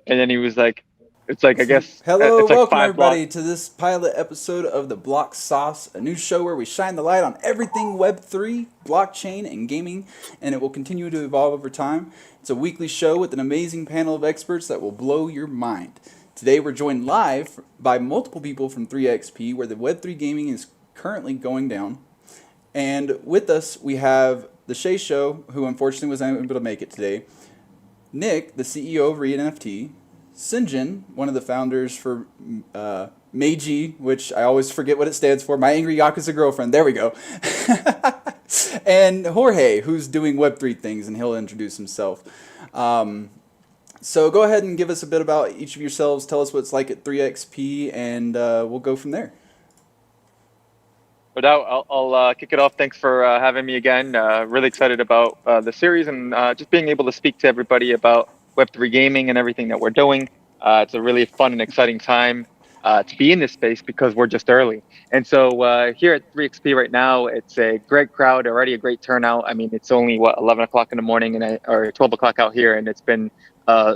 And then he was like, it's like, I guess, Hello, it's like welcome 5 blocks. everybody to this pilot episode of The Block Sauce, a new show where we shine the light on everything Web3, blockchain, and gaming, and it will continue to evolve over time. It's a weekly show with an amazing panel of experts that will blow your mind. Today we're joined live by multiple people from 3XP, where the Web3 gaming is currently going down. And with us, we have the Shay Show, who unfortunately was unable to make it today, Nick, the CEO of Read NFT, Sinjin, one of the founders for Meiji, which I always forget what it stands for, My Angry Yakuza Girlfriend, there we go, and Jorge, who's doing Web3 things, and he'll introduce himself. So go ahead and give us a bit about each of yourselves, tell us what it's like at 3XP, and we'll go from there. But I'll kick it off. Thanks for having me again. Really excited about the series and just being able to speak to everybody about Web3 gaming and everything that we're doing. It's a really fun and exciting time to be in this space because we're just early. And so here at 3XP right now, it's a great crowd, already a great turnout. I mean, it's only, 11 o'clock in the morning or 12 o'clock out here, and it's been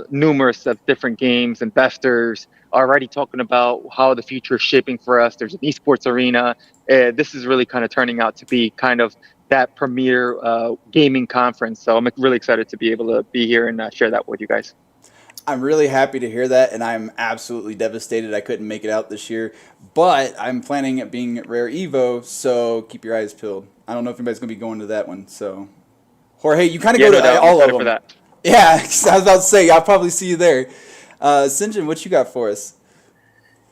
numerous of different games, investors already talking about how the future is shaping for us. There's an esports arena. This is really kind of turning out to be kind of that premier gaming conference. So I'm really excited to be able to be here and share that with you guys. I'm really happy to hear that, and I'm absolutely devastated I couldn't make it out this year. But I'm planning at being at Rare Evo, so keep your eyes peeled. I don't know if anybody's going to be going to that one. So, Jorge, you kind of Yeah, go no to doubt. I'm all of excited for them. that. Yeah, I was about to say, I'll probably see you there. Sinjin, what you got for us?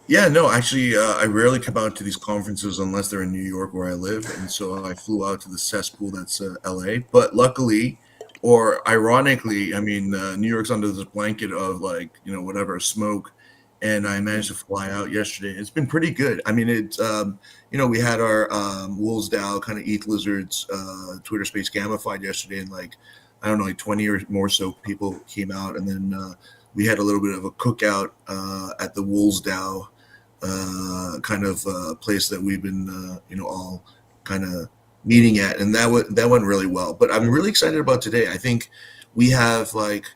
Yeah, no, actually, I rarely come out to these conferences unless they're in New York where I live, and so I flew out to the cesspool that's LA. But luckily, or ironically, I mean, New York's under this blanket of like whatever smoke, and I managed to fly out yesterday. It's been pretty good. I mean, we had our Wolves DAO kind of ETH Lizards Twitter Space gamified yesterday, and like I don't know, like 20 or more so people came out, and then we had a little bit of a cookout at the Wolves DAO kind of place that we've been, all kind of meeting at, and that went really well. But I'm really excited about today. I think we have like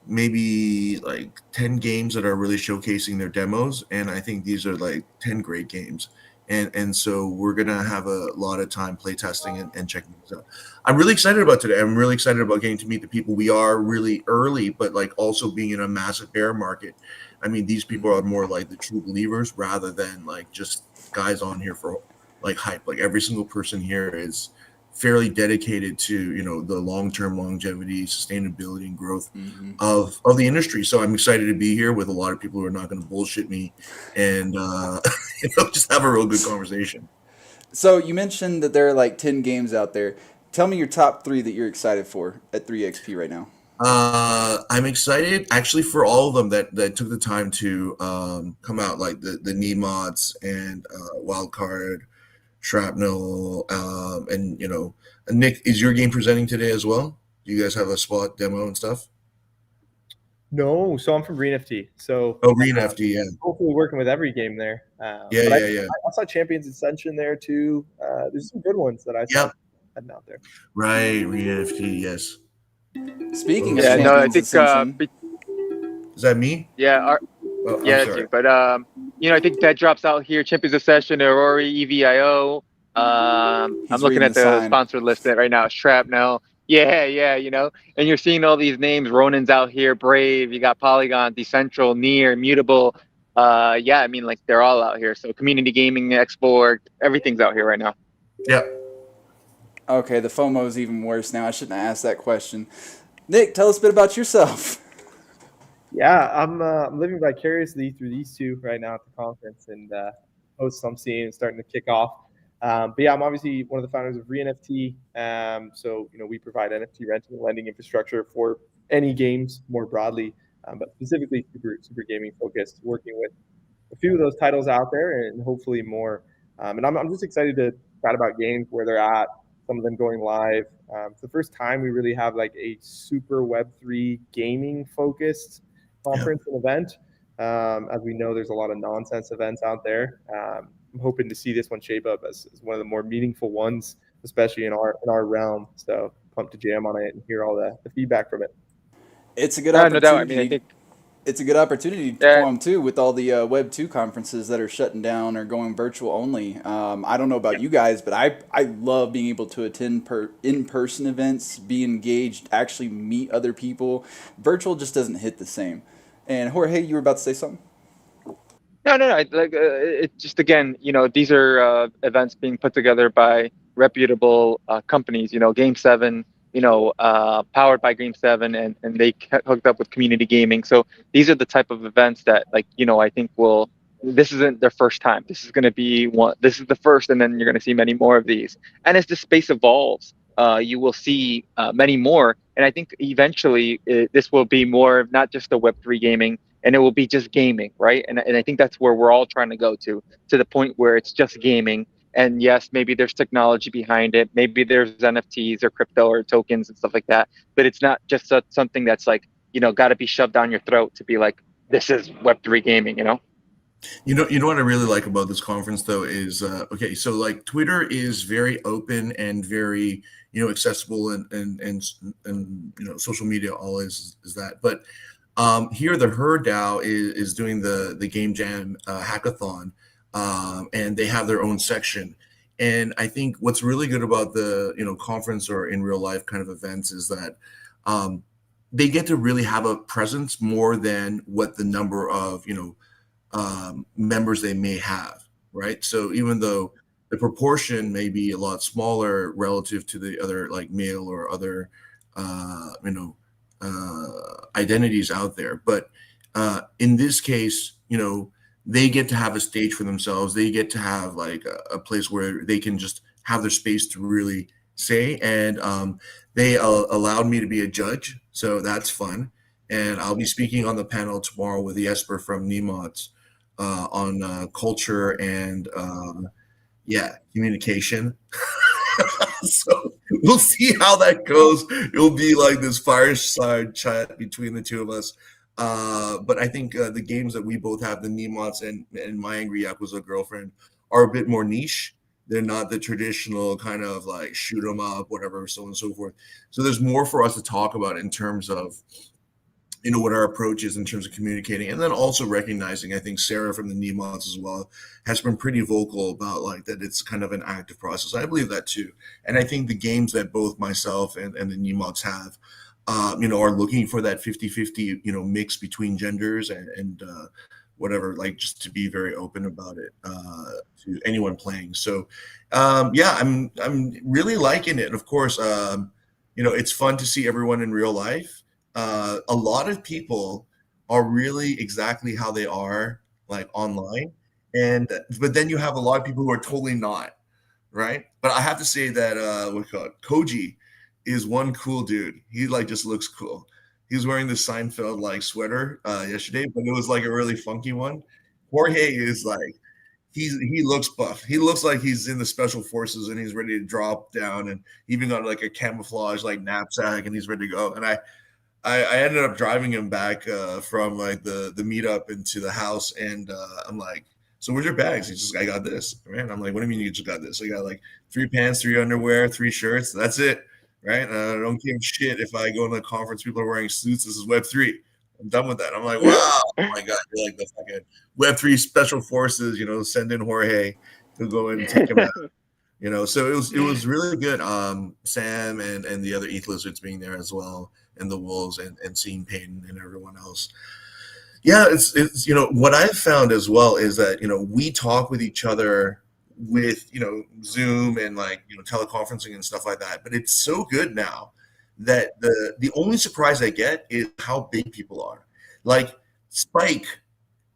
maybe like 10 games that are really showcasing their demos, and I think these are like 10 great games. And so we're gonna have a lot of time play testing and checking these out. I'm really excited about today. I'm really excited about getting to meet the people. We are really early, but like also being in a massive bear market. I mean, these people are more like the true believers rather than like just guys on here for like hype. Like every single person here is fairly dedicated to the long-term longevity, sustainability, and growth Mm-hmm. of the industry. So I'm excited to be here with a lot of people who are not going to bullshit me and just have a real good conversation. So you mentioned that there are like 10 games out there. Tell me your top three that you're excited for at 3XP right now. I'm excited actually for all of them that took the time to come out, like the Nemots and Wildcard, Shrapnel, and Nick, is your game presenting today as well? Do you guys have a spot demo and stuff? No, so I'm from Green FT. So Oh, Green FD, yeah, hopefully working with every game there. yeah, But yeah, yeah, I saw Champions Ascension there too. There's some good ones that I saw yep, heading out there. right, Green FD, yes. Speaking of Yeah, no, I So Champions think, Ascension, is that me? yeah, Oh, I'm yeah, that's sorry. you. But I think that drops out here. Champions of Session, Aurori, EVIO. I'm he's looking reading at the the sign. sponsor list right now. Shrapnel. Yeah, yeah, and you're seeing all these names. Ronin's out here, Brave. You got Polygon, Decentral, Near, Mutable. Yeah, I mean, like they're all out here. So community gaming, export, everything's out here right now. Yeah. Okay, the FOMO is even worse now. I shouldn't have asked that question. Nick, tell us a bit about yourself. Yeah, I'm living vicariously through these two right now at the conference, and posts I'm seeing starting to kick off. But yeah, I'm obviously one of the founders of ReNFT. So we provide NFT renting and lending infrastructure for any games more broadly, but specifically super gaming focused, working with a few of those titles out there and hopefully more. And I'm just excited to chat about games, where they're at, some of them going live. It's the first time we really have like a super Web3 gaming focused Yeah. conference and event. As we know, there's a lot of nonsense events out there. I'm hoping to see this one shape up as one of the more meaningful ones, especially in our realm. So pumped to jam on it and hear all the feedback from it. It's a good No doubt. I mean, I opportunity. think it's a good opportunity Yeah, for them too, with all the Web 2 conferences that are shutting down or going virtual only. I don't know about you guys, but I love being able to attend in person events, be engaged, actually meet other people. Virtual just doesn't hit the same. And Jorge, you were about to say something. no, no, no. Like it just again, these are events being put together by reputable companies. Game Seven, powered by Game Seven, and they hooked up with community gaming. So these are the type of events that, like, I think will. This isn't their first time. This is going to be one. This is the first, and then you're going to see many more of these. And as the space evolves, you will see many more. And I think eventually this will be more of not just the Web3 gaming, and it will be just gaming, right? And I think that's where we're all trying to go to the point where it's just gaming. And yes, maybe there's technology behind it. Maybe there's NFTs or crypto or tokens and stuff like that. But it's not just something that's like, got to be shoved down your throat to be like, this is Web3 gaming. You know what I really like about this conference though is okay, so like Twitter is very open and very accessible and social media all is that, but here the Her DAO is doing the Game Jam hackathon, and they have their own section. And I think what's really good about the conference or in real life kind of events is that um, they get to really have a presence more than what the number of members they may have, right? So even though the proportion may be a lot smaller relative to the other like male or other identities out there, but in this case, they get to have a stage for themselves. They get to have like a place where they can just have their space to really say. And they allowed me to be a judge, so that's fun. And I'll be speaking on the panel tomorrow with Jesper from Nemots on culture and yeah, communication. So we'll see how that goes. It'll be like this fireside chat between the two of us. But I think the games that we both have, the Nemots and My Angry Yakuza Girlfriend, are a bit more niche. They're not the traditional kind of like shoot 'em up, whatever, so on and so forth. So there's more for us to talk about in terms of what our approach is in terms of communicating, and then also recognizing, I think Sarah from the Nemots as well has been pretty vocal about like that it's kind of an active process. I believe that too. And I think the games that both myself and the Nemots have are looking for that 50-50 mix between genders and whatever, like just to be very open about it to anyone playing. So yeah, I'm really liking it. Of course, it's fun to see everyone in real life. A lot of people are really exactly how they are like online, and but then you have a lot of people who are totally not, right? But I have to say that what we call it, Koji is one cool dude. He like just looks cool. He was wearing the Seinfeld like sweater yesterday, but it was like a really funky one. Jorge is like he looks buff. He looks like he's in the special forces and he's ready to drop down, and even got like a camouflage like knapsack and he's ready to go. And I ended up driving him back from like the meetup into the house, and I'm like, "So where's your bags?" He's just, "I got this." Right? I'm like, "What do you mean you just got this?" I got like 3 pants, 3 underwear, 3 shirts. That's it, right? I don't give a shit if I go to the conference. People are wearing suits. This is Web3. I'm done with that. I'm like, wow, oh my god, you're like the fucking Web3 special forces. Send in Jorge to go and take him out. So it was really good. Sam and the other ETH lizards being there as well, and the wolves and seeing Peyton and everyone else. Yeah, it's what I've found as well is that we talk with each other with Zoom and like teleconferencing and stuff like that. But it's so good now that the only surprise I get is how big people are. Like Spike,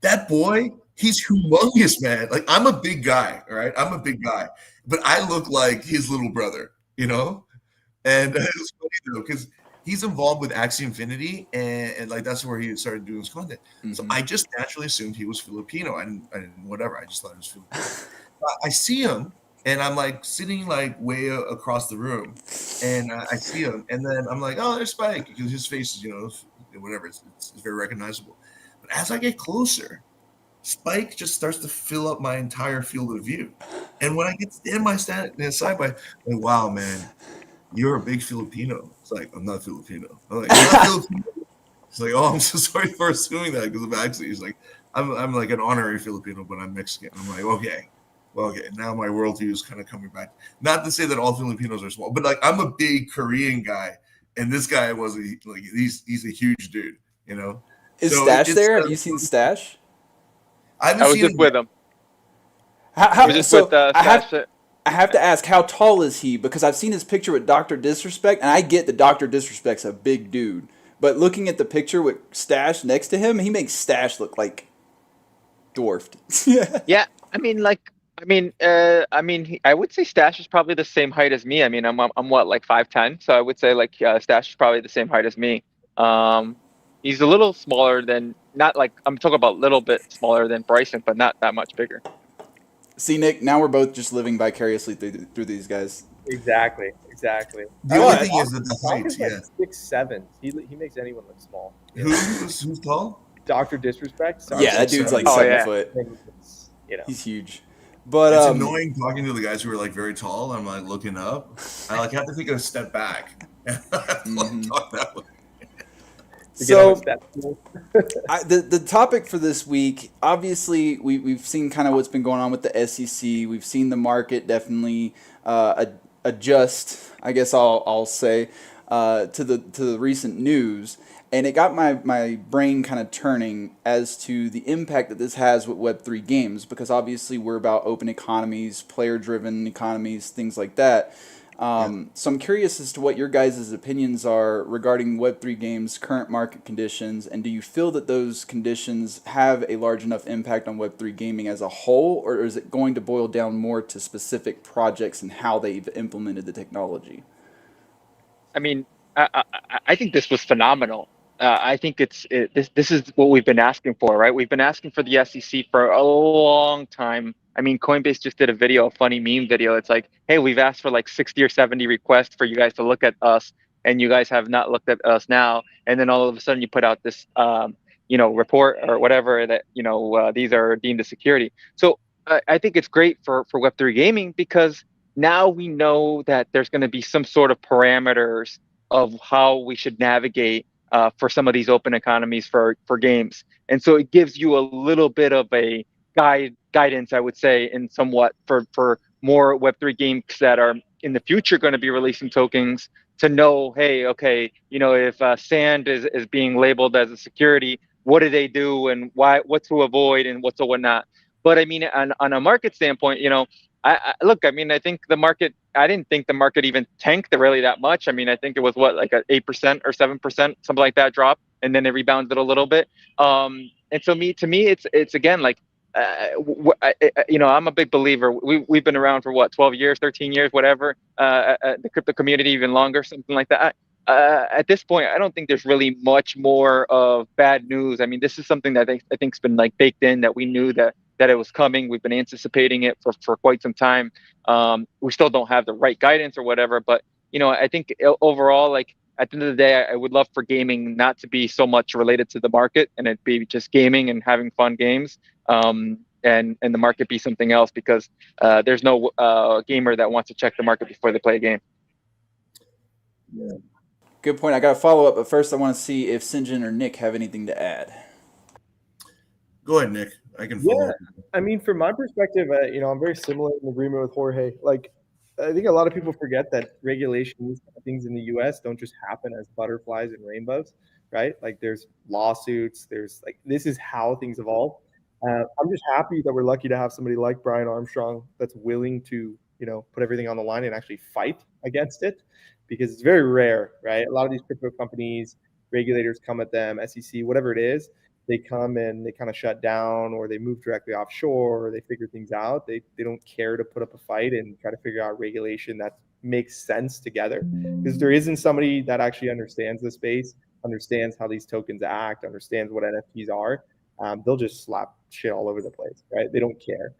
that boy, he's humongous, man. Like I'm a big guy, all right? I'm a big guy, but I look like his little brother, And it's funny though, because he's involved with Axie Infinity, and like that's where he started doing his content. So Mm-hmm. I just naturally assumed he was Filipino. I didn't whatever. I just thought he was Filipino. I see him, and I'm like sitting like way across the room, and I see him, and then I'm like, oh, there's Spike, because his face is whatever. It's very recognizable. But as I get closer, Spike just starts to fill up my entire field of view. And when I get in my side by, like, wow, man, you're a big Filipino. It's like, I'm not Filipino. I'm like, you're not Filipino? He's like, oh, I'm so sorry for assuming that because I'm actually, he's like, I'm like an honorary Filipino, but I'm Mexican. I'm like, okay, well, okay, now my worldview is kind of coming back. Not to say that all Filipinos are small, but like I'm a big Korean guy, and this guy was like he's a huge dude, you know. Is So Stash it's there? Have you seen Stash? I haven't I was seen just him yet. with him. I was How, just with so Stash. I have to ask, how tall is he? Because I've seen his picture with Doctor Disrespect, and I get that Doctor Disrespect's a big dude, but looking at the picture with Stash next to him, he makes Stash look like dwarfed. Yeah, I mean, like, I would say Stash is probably the same height as me. I mean, I'm what, like 5'10", so I would say like Stash is probably the same height as me. Um, he's a little smaller than, not like I'm talking about a little bit smaller than Bryson, but not that much bigger. See, Nick, now we're both just living vicariously through these guys. Exactly, exactly. The I don't only know. But thing is that the Doc height, is like yeah. 6'7". He makes anyone look small. You know? Who's tall? Doctor Disrespect. Sorry, yeah, that dude's like Oh 7 yeah. foot. you know. He's huge. But It's annoying talking to the guys who are like very tall. I'm like looking up. I like have to take a step back. And I have to like talk that way. To get on a so step stool. the topic for this week, obviously, we've seen kind of what's been going on with the SEC. We've seen the market definitely adjust, I guess I'll say, to the recent news, and it got my brain kind of turning as to the impact that this has with Web3 games, because obviously we're about open economies, player-driven economies, things like that. So I'm curious as to what your guys' opinions are regarding Web3 games' current market conditions, and do you feel that those conditions have a large enough impact on Web3 gaming as a whole, or is it going to boil down more to specific projects and how they've implemented the technology? I mean, I think this was phenomenal. I think this is what we've been asking for, right? We've been asking for the SEC for a long time. I mean, Coinbase just did a video, a funny meme video. It's like, hey, we've asked for like 60 or 70 requests for you guys to look at us, and you guys have not looked at us now. And then all of a sudden, you put out this, report or whatever that these are deemed a security. So I think it's great for Web3 gaming because now we know that there's going to be some sort of parameters of how we should navigate for some of these open economies for games. And so it gives you a little bit of a guidance, I would say, in somewhat for more Web3 games that are in the future going to be releasing tokens to know, hey, okay, if sand is being labeled as a security, what do they do and what to avoid and what to what not. But I mean, on a market standpoint, look, I mean, I think the market, I didn't think the market even tanked really that much. I mean, I think it was what, like a 8% or 7%, something like that drop, and then it rebounded a little bit. And so to me, it's again, like, I'm a big believer. We've been around for what, 12 years, 13 years, whatever, the crypto community even longer, something like that. At this point, I don't think there's really much more of bad news. I mean, this is something that I think's been like baked in, that we knew that it was coming. We've been anticipating it for quite some time. We still don't have the right guidance or whatever, but I think overall, like at the end of the day, I would love for gaming not to be so much related to the market, and it be just gaming and having fun games, and the market be something else, because there's no gamer that wants to check the market before they play a game. Yeah. Good point. I got a follow up, but first I want to see if Sinjin or Nick have anything to add. Go ahead, Nick. I can follow. Yeah, I mean, from my perspective, I'm very similar in agreement with Jorge. Like, I think a lot of people forget that regulations, things in the U.S. don't just happen as butterflies and rainbows, right? Like, there's lawsuits. There's like, this is how things evolve. I'm just happy that we're lucky to have somebody like Brian Armstrong that's willing to, put everything on the line and actually fight against it, because it's very rare, right? A lot of these crypto companies, regulators come at them, SEC, whatever it is, they come and they kind of shut down, or they move directly offshore, or they figure things out. They don't care to put up a fight and try to figure out regulation that makes sense together, because there isn't somebody that actually understands the space, understands how these tokens act, understands what NFTs are. They'll just slap shit all over the place, right? They don't care.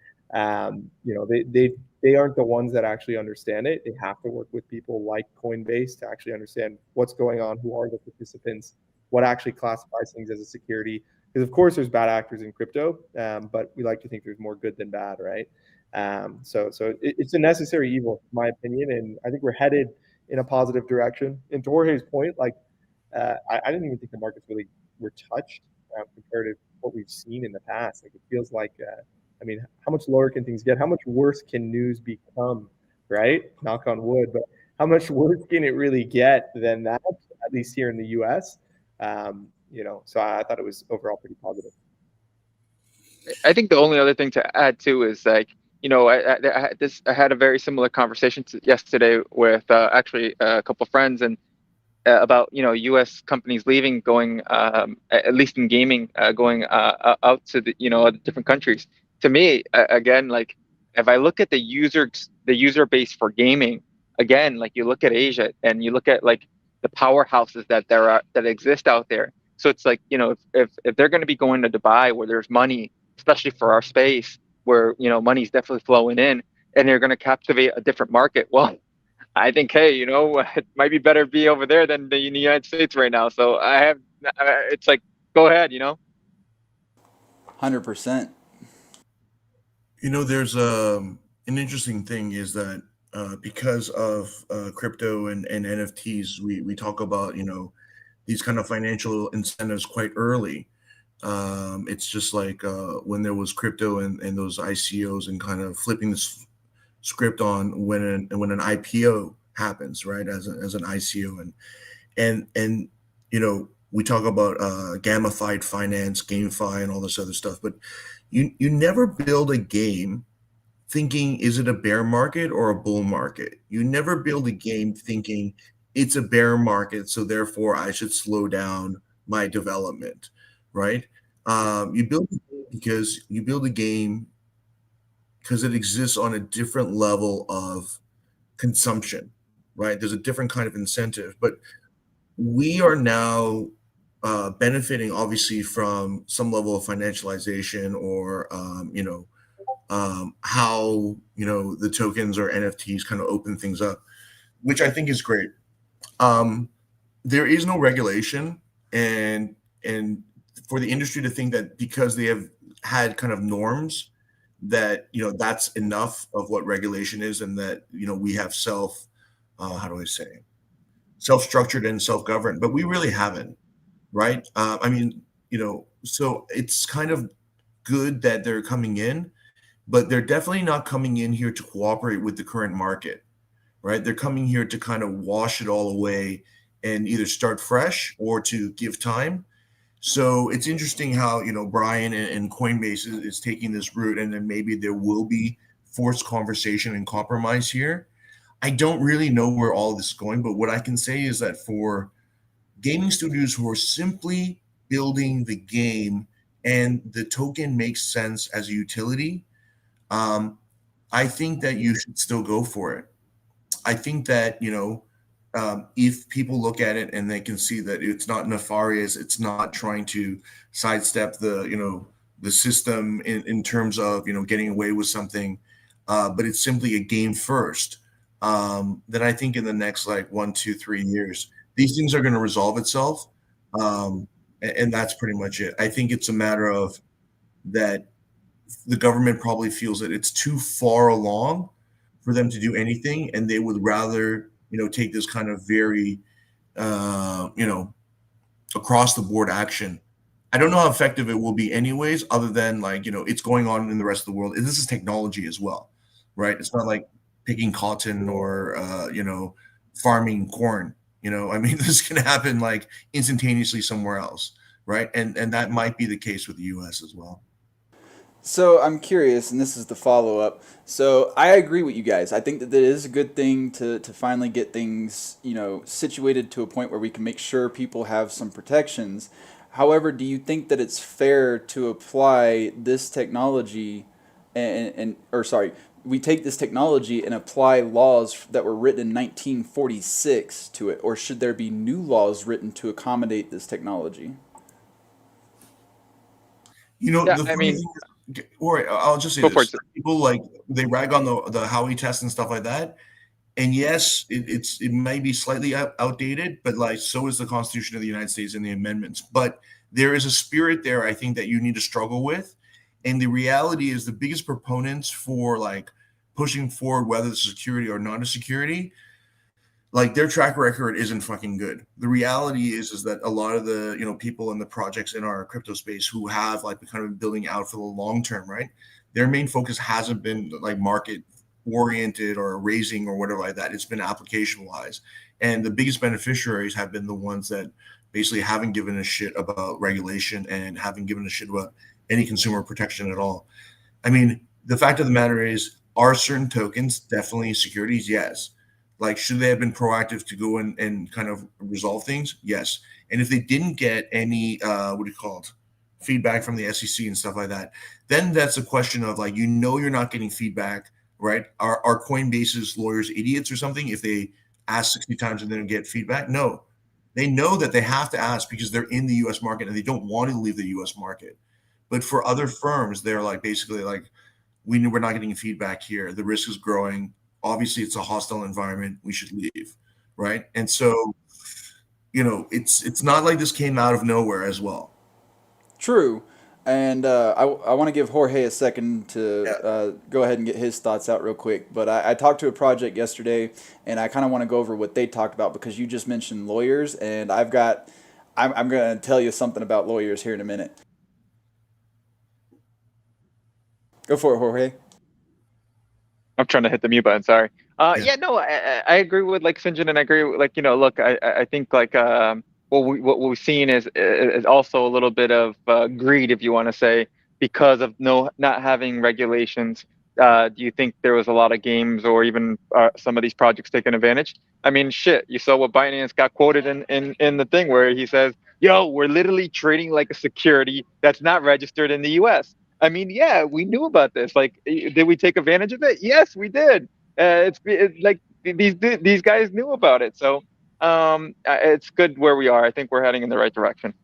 They aren't the ones that actually understand it. They have to work with people like Coinbase to actually understand what's going on, who are the participants, what actually classifies things as a security. Because of course there's bad actors in crypto, but we like to think there's more good than bad, right? So it's a necessary evil, in my opinion, and I think we're headed in a positive direction. And to Jorge's point, like I didn't even think the market's really we're touched compared to what we've seen in the past. Like it feels like, I mean, how much lower can things get? How much worse can news become? Right? Knock on wood, but how much worse can it really get than that? At least here in the U.S. So I thought it was overall pretty positive. I think the only other thing to add too is like, I had a very similar conversation yesterday with actually a couple of friends, and about U.S. companies leaving, going at least in gaming, going out to other different countries. To me, again, like if I look at the user base for gaming, again, like you look at Asia and you look at like the powerhouses that exist out there. So it's like if they're going to be going to Dubai where there's money, especially for our space, where money's definitely flowing in, and they're going to captivate a different market. Well, I think, hey, it might be better to be over there than in the United States right now. So it's like, go ahead. 100%. There's an interesting thing is that because of crypto and NFTs, we talk about these kind of financial incentives quite early. It's just like when there was crypto and those ICOs and kind of flipping script on when an IPO happens, right? As an ICO and we talk about gamified finance, GameFi, and all this other stuff, but you never build a game thinking is it a bear market or a bull market. You never build a game thinking it's a bear market, so therefore I should slow down my development, right? You build a game because it exists on a different level of consumption, right? There's a different kind of incentive, but we are now benefiting obviously from some level of financialization or how the tokens or NFTs kind of open things up, which I think is great. Um, there is no regulation, and for the industry to think that because they have had kind of norms that that's enough of what regulation is, and that we have how do I say self-structured and self-governed, but we really haven't, right? I mean, so it's kind of good that they're coming in, but they're definitely not coming in here to cooperate with the current market, right? They're coming here to kind of wash it all away and either start fresh or to give time. So it's interesting how Brian and Coinbase is taking this route, and then maybe there will be forced conversation and compromise here. I don't really know where all this is going, but what I can say is that for gaming studios who are simply building the game and the token makes sense as a utility, um, I think that you should still go for it. I think that if people look at it and they can see that it's not nefarious, it's not trying to sidestep the system in terms of getting away with something, but it's simply a game first. Then I think in the next like 1, 2, 3 years, these things are going to resolve itself, and that's pretty much it. I think it's a matter of that the government probably feels that it's too far along for them to do anything, and they would rather take this kind of very across the board action. I don't know how effective it will be anyways, other than like it's going on in the rest of the world, and this is technology as well, right? It's not like picking cotton or farming corn. I mean, this can happen like instantaneously somewhere else, right? And that might be the case with the US as well. So I'm curious, and this is the follow up. So I agree with you guys. I think that it is a good thing to finally get things, situated to a point where we can make sure people have some protections. However, do you think that it's fair to apply this technology or sorry, we take this technology and apply laws that were written in 1946 to it, or should there be new laws written to accommodate this technology? Yeah, The I funny mean, thing is, or I'll just say go for it. this: people like they rag on the Howie test and stuff like that. And yes, it might be slightly outdated, but like so is the Constitution of the United States and the amendments. But there is a spirit there, I think, that you need to struggle with. And the reality is, the biggest proponents for like pushing forward, whether it's security or not a security, like their track record isn't fucking good. The reality is that a lot of the people in the projects in our crypto space who have like kind of building out for the long term, right? Their main focus hasn't been like market oriented or raising or whatever like that. It's been application wise, and the biggest beneficiaries have been the ones that basically haven't given a shit about regulation and haven't given a shit about any consumer protection at all. I mean, the fact of the matter is, are certain tokens definitely securities? Yes. Like, should they have been proactive to go in and kind of resolve things? Yes. And if they didn't get any, what do you call it, feedback from the SEC and stuff like that, then that's a question of like, you're not getting feedback, right? Are Coinbase's lawyers idiots or something if they ask 60 times and then get feedback? No. They know that they have to ask because they're in the US market and they don't want to leave the US market. But for other firms, they're like basically like, we're not getting feedback here. The risk is growing. Obviously, it's a hostile environment. We should leave, right? And so, it's not like this came out of nowhere as well. True. And I want to give Jorge a second to Yeah. go ahead and get his thoughts out real quick. But I talked to a project yesterday, and I kind of want to go over what they talked about because you just mentioned lawyers, and I'm going to tell you something about lawyers here in a minute. Go for it, Jorge. I'm trying to hit the mute button. Sorry. Yeah. Yeah, no, I agree with like Sinjin, and I agree with like look, I think like what we've seen is also a little bit of greed, if you want to say, because of not having regulations. Do you think there was a lot of games or even some of these projects taking advantage? I mean, shit, you saw what Binance got quoted in the thing where he says, "Yo, we're literally trading like a security that's not registered in the U.S." I mean, yeah, we knew about this. Like, did we take advantage of it? Yes, we did. It's like these guys knew about it. So it's good where we are. I think we're heading in the right direction.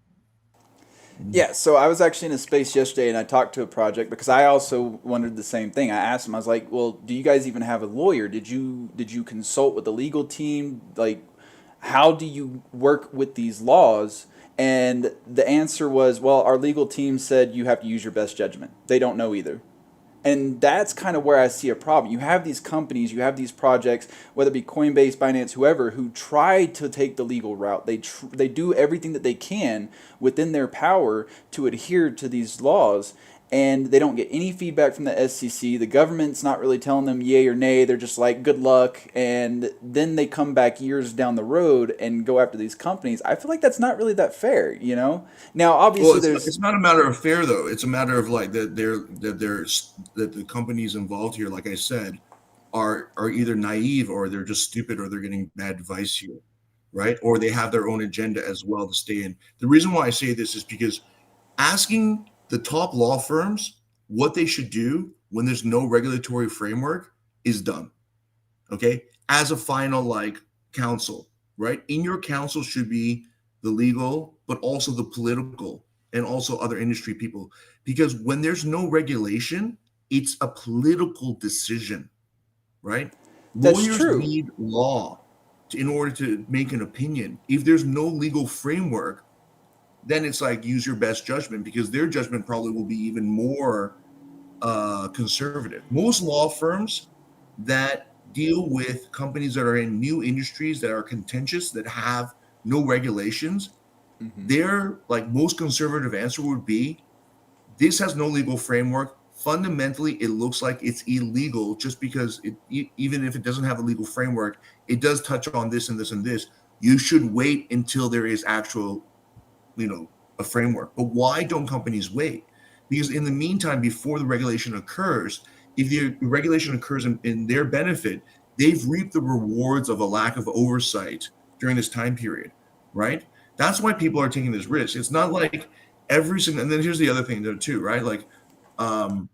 Yeah, so I was actually in a space yesterday and I talked to a project because I also wondered the same thing. I asked them, I was like, "Well, do you guys even have a lawyer? Did you consult with the legal team? Like, how do you work with these laws?" And the answer was, "Well, our legal team said you have to use your best judgment. They don't know either." And that's kind of where I see a problem. You have these companies, you have these projects, whether it be Coinbase, Binance, whoever, who try to take the legal route. They do everything that they can within their power to adhere to these laws, and they don't get any feedback from the SEC. The government's not really telling them yay or nay. They're just like, good luck. And then they come back years down the road and go after these companies. I feel like that's not really that fair, you know? Now, Well, obviously, it's not a matter of fair though. It's a matter of like that the companies involved here, like I said, are either naive or they're just stupid or they're getting bad advice here, right? Or they have their own agenda as well to stay in. The reason why I say this is because asking the top law firms what they should do when there's no regulatory framework is dumb. Okay, as a final like counsel, right? In your counsel should be the legal, but also the political and also other industry people. Because when there's no regulation, it's a political decision, right? that's Lawyers true. need law in order to make an opinion. If there's no legal framework, then it's like use your best judgment because their judgment probably will be even more conservative. Most law firms that deal with companies that are in new industries that are contentious, that have no regulations, Hmm. their like most conservative answer would be this has no legal framework. Fundamentally, it looks like it's illegal just because even if it doesn't have a legal framework, it does touch on this and this and this. You should wait until there is actual a framework. But why don't companies wait? Because in the meantime, before the regulation occurs, if the regulation occurs in their benefit, they've reaped the rewards of a lack of oversight during this time period, right? That's why people are taking this risk. It's not like every single. And then here's the other thing though too, right? Like um,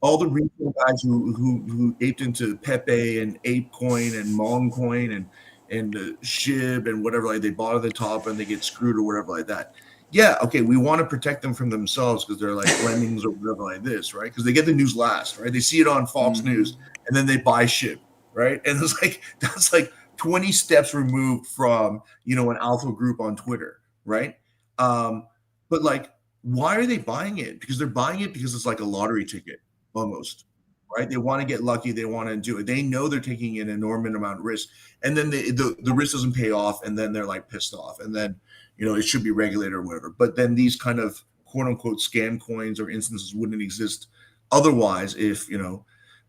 all the retail guys who aped into Pepe and ApeCoin and Mongcoin and Shib and whatever, like they bought at the top and they get screwed or whatever like that. Yeah, okay, we want to protect them from themselves because they're like lemmings or whatever like this, right? Because they get the news last, right? They see it on Fox Hmm. News and then they buy Shib, right? And it's like that's like 20 steps removed from an alpha group on Twitter, right? But like, why are they buying it? Because they're buying it because it's like a lottery ticket almost. right? They want to get lucky. They want to do it. They know they're taking an enormous amount of risk, and then the risk doesn't pay off, and then they're like pissed off, and then it should be regulated or whatever. But then these kind of quote unquote scam coins or instances wouldn't exist otherwise if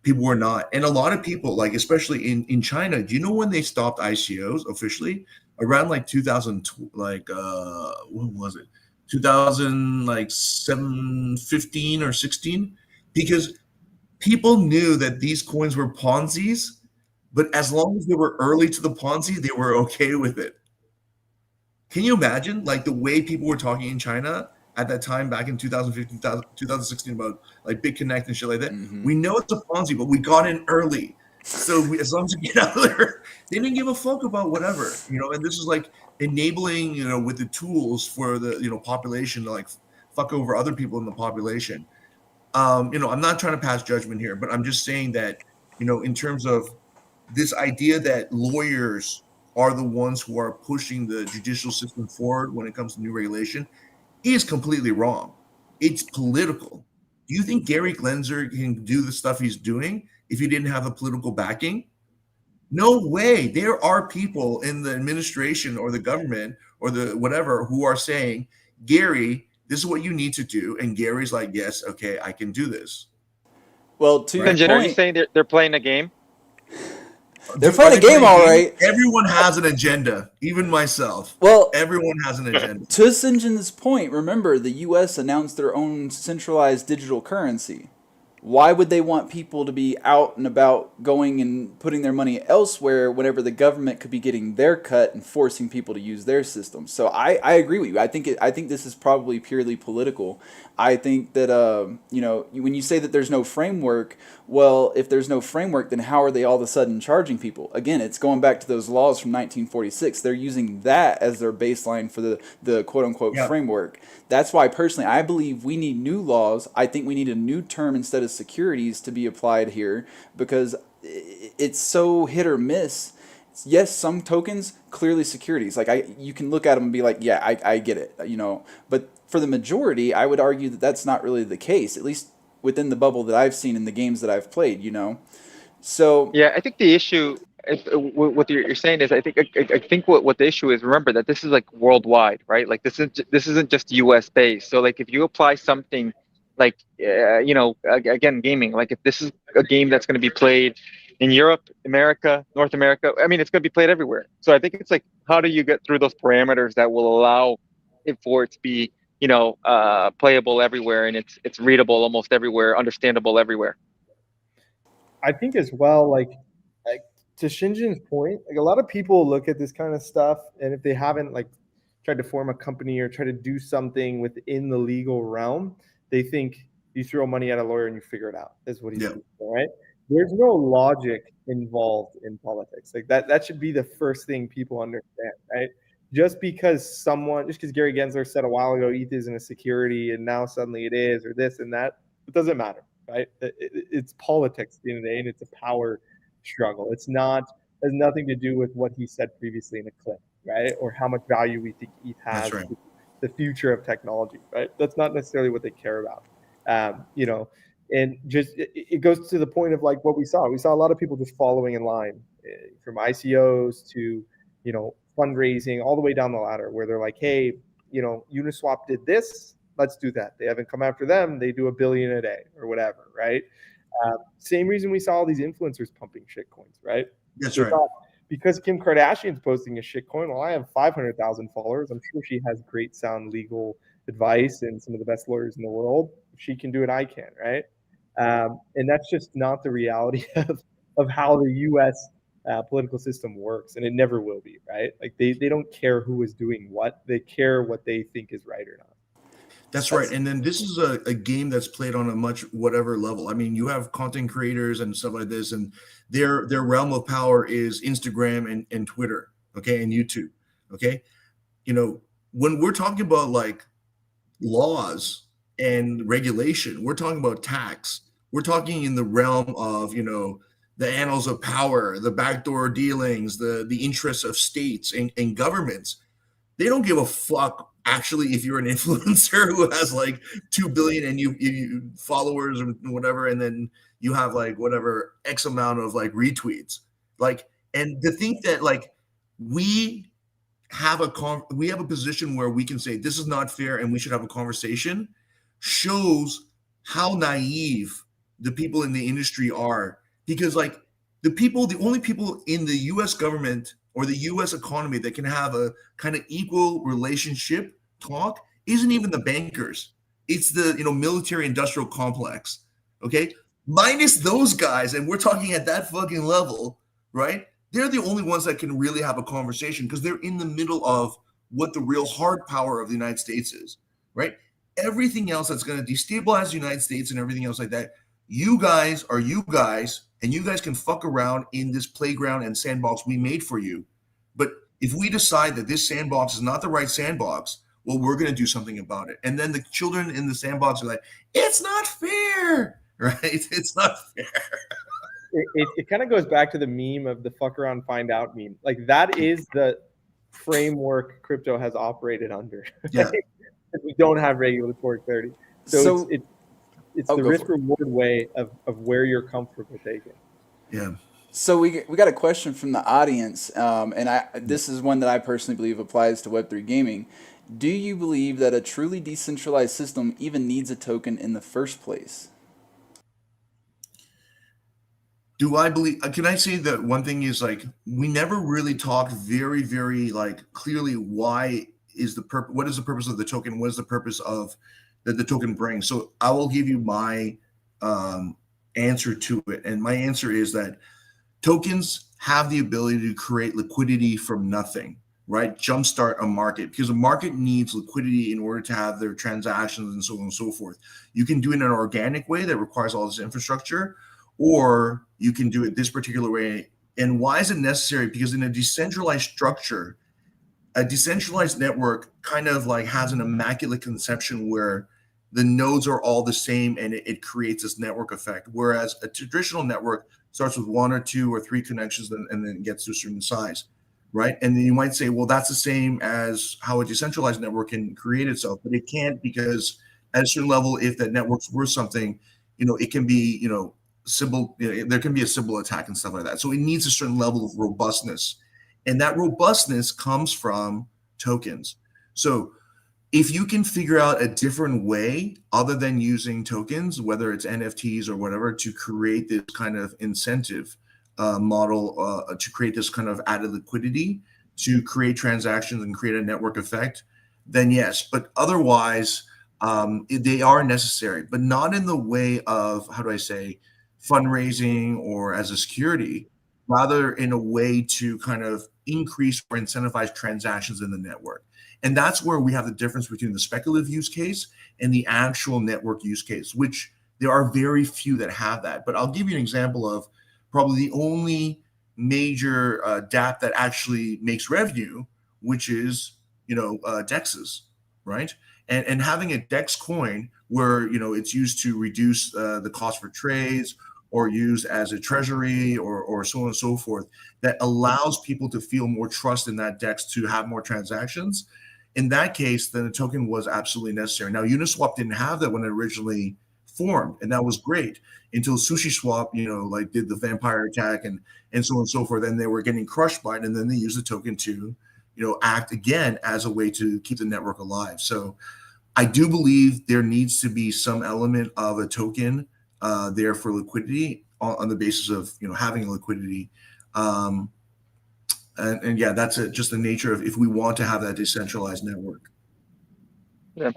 people were not. And a lot of people, like especially in China, do you know when they stopped ICOs officially? Around like 2000, like what was it? 2000 like 15 or 16, because people knew that these coins were Ponzi's, but as long as they were early to the Ponzi, they were okay with it. Can you imagine like the way people were talking in China at that time back in 2015, 2016 about like Big Connect and shit like that? Mm-hmm. We know it's a Ponzi, but we got in early. So as long as we get out there, they didn't give a fuck about whatever, and this is like enabling, with the tools for the, population to like fuck over other people in the population. I'm not trying to pass judgment here, but I'm just saying that, in terms of this idea that lawyers are the ones who are pushing the judicial system forward when it comes to new regulation is completely wrong. It's political. Do you think Gary Glenzer can do the stuff he's doing if he didn't have the political backing? No way. There are people in the administration or the government or the whatever who are saying, Gary, this is what you need to do. And Gary's like, yes, okay, I can do this. Well, to your St. John, are you point, saying they're playing a game? they're playing a game, all right. Everyone has an agenda, even myself. Well, everyone has an agenda. To St. John's point, remember the U.S. announced their own centralized digital currency. Why would they want people to be out and about going and putting their money elsewhere whenever the government could be getting their cut and forcing people to use their system? So I agree with you. I think this is probably purely political. I think that when you say that there's no framework, well, if there's no framework, then how are they all of a sudden charging people? Again, it's going back to those laws from 1946. They're using that as their baseline for the quote unquote framework. That's why personally I believe we need new laws. I think we need a new term instead of securities to be applied here, because it's so hit or miss. Yes, some tokens clearly securities. Like you can look at them and be like, yeah, I get it, But for the majority, I would argue that that's not really the case, at least within the bubble that I've seen in the games that I've played. So yeah, I think the issue, what you're saying is, I think what the issue is. Remember that this is like worldwide, right? Like this isn't just U.S. based. So like if you apply something like again, gaming, like if this is a game that's going to be played in Europe, America, North America, I mean, it's going to be played everywhere. So I think it's like, how do you get through those parameters that will allow it for it to be playable everywhere, and it's readable almost everywhere, understandable everywhere. I think as well, like to Shinjin's point, like a lot of people look at this kind of stuff, and if they haven't like tried to form a company or try to do something within the legal realm, they think you throw money at a lawyer and you figure it out. Is what he's doing, right? There's no logic involved in politics. Like that should be the first thing people understand, right? Just because Gary Gensler said a while ago ETH isn't a security and now suddenly it is, or this and that, it doesn't matter, right? It's politics at the end of the day, and it's a power struggle. Has nothing to do with what he said previously in a clip, right? Or how much value we think ETH has to the future of technology, right? That's not necessarily what they care about, and just it goes to the point of like what we saw. We saw a lot of people just following in line, from ICOs to, fundraising, all the way down the ladder, where they're like, hey, Uniswap did this, let's do that. They haven't come after them. They do $1 billion a day or whatever, right? Same reason we saw all these influencers pumping shit coins, right? That's right. Because Kim Kardashian's posting a shit coin, well, I have 500,000 followers. I'm sure she has great sound legal advice and some of the best lawyers in the world. If she can do it, I can, right? And that's just not the reality of how the U.S. Political system works, and it never will be, right? Like they don't care who is doing what; they care what they think is right or not. That's right. And then this is a game that's played on a much whatever level. I mean, you have content creators and stuff like this, and their realm of power is Instagram and Twitter, okay, and YouTube, okay. When we're talking about like laws and regulation, we're talking about tax. We're talking in the realm of the annals of power, the backdoor dealings, the interests of states and governments. They don't give a fuck actually, if you're an influencer who has like 2 billion and you followers or whatever, and then you have like whatever X amount of like retweets, like, and to think that like we we have a position where we can say this is not fair and we should have a conversation shows how naive the people in the industry are, because like the only people in the US government or the US economy that can have a kind of equal relationship talk isn't even the bankers. It's the, military industrial complex. Okay? Minus those guys, and we're talking at that fucking level, right? They're the only ones that can really have a conversation because they're in the middle of what the real hard power of the United States is, right? Everything else that's going to destabilize the United States and everything else like that, you guys are you guys, and you guys can fuck around in this playground and sandbox we made for you. But if we decide that this sandbox is not the right sandbox, well, we're going to do something about it. And then the children in the sandbox are like, it's not fair, right? It's not fair. It kind of goes back to the meme of the fuck around find out meme. Like that is the framework crypto has operated under. Yeah. We don't have regulatory clarity. So it's the risk reward way of where you're comfortable taking. Yeah. So we got a question from the audience, and this is one that I personally believe applies to Web3 gaming. Do you believe that a truly decentralized system even needs a token in the first place? Do I believe? Can I say that one thing is like we never really talked very, very like clearly what is the purpose of the token? What is the purpose of that the token brings? So I will give you my answer to it, and my answer is that tokens have the ability to create liquidity from nothing, right? Jumpstart a market, because a market needs liquidity in order to have their transactions and so on and so forth. You can do it in an organic way that requires all this infrastructure, or you can do it this particular way. And why is it necessary? Because in a decentralized structure, a decentralized network kind of like has an immaculate conception where the nodes are all the same and it creates this network effect. Whereas a traditional network starts with 1 or 2 or 3 connections and then it gets to a certain size, right? And then you might say, well, that's the same as how a decentralized network can create itself, but it can't, because at a certain level, if that network's worth something, it can be, there can be a Sybil attack and stuff like that. So it needs a certain level of robustness. And that robustness comes from tokens. So if you can figure out a different way other than using tokens, whether it's NFTs or whatever, to create this kind of incentive model, to create this kind of added liquidity, to create transactions and create a network effect, then yes. But otherwise, they are necessary, but not in the way of, how do I say, fundraising or as a security, rather in a way to kind of increase or incentivize transactions in the network. And that's where we have the difference between the speculative use case and the actual network use case, which there are very few that have that. But I'll give you an example of probably the only major DApp that actually makes revenue, which is, DEXs, right? And having a DEX coin where, it's used to reduce the cost for trades or used as a treasury or so on and so forth, that allows people to feel more trust in that DEX to have more transactions. In that case, then the token was absolutely necessary. Now, Uniswap didn't have that when it originally formed, and that was great until SushiSwap, did the vampire attack and so on and so forth. And they were getting crushed by it, and then they used the token to, act again as a way to keep the network alive. So I do believe there needs to be some element of a token there for liquidity on the basis of, having liquidity. And yeah, that's just the nature of if we want to have that decentralized network. Yeah,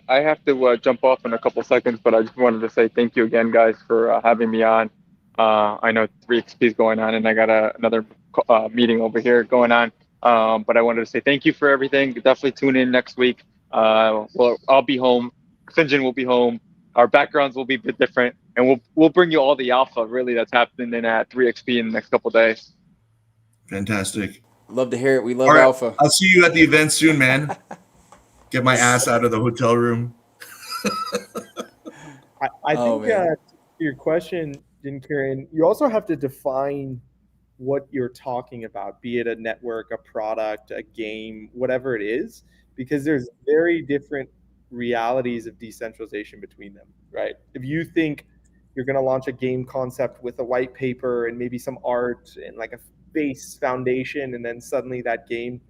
I have to jump off in a couple seconds, but I just wanted to say thank you again, guys, for having me on. I know 3XP is going on, and I got another meeting over here going on. But I wanted to say thank you for everything. Definitely tune in next week. I'll be home. Sinjin will be home. Our backgrounds will be a bit different, and we'll bring you all the alpha really that's happening at 3XP in the next couple days. Fantastic. Love to hear it. We love All right, alpha. I'll see you at the event soon, man. Get my ass out of the hotel room. I think to your question, Karen, you also have to define what you're talking about, be it a network, a product, a game, whatever it is. because there's very different realities of decentralization between them, right? If you think you're going to launch a game concept with a white paper and maybe some art and like a base foundation, and then suddenly that game,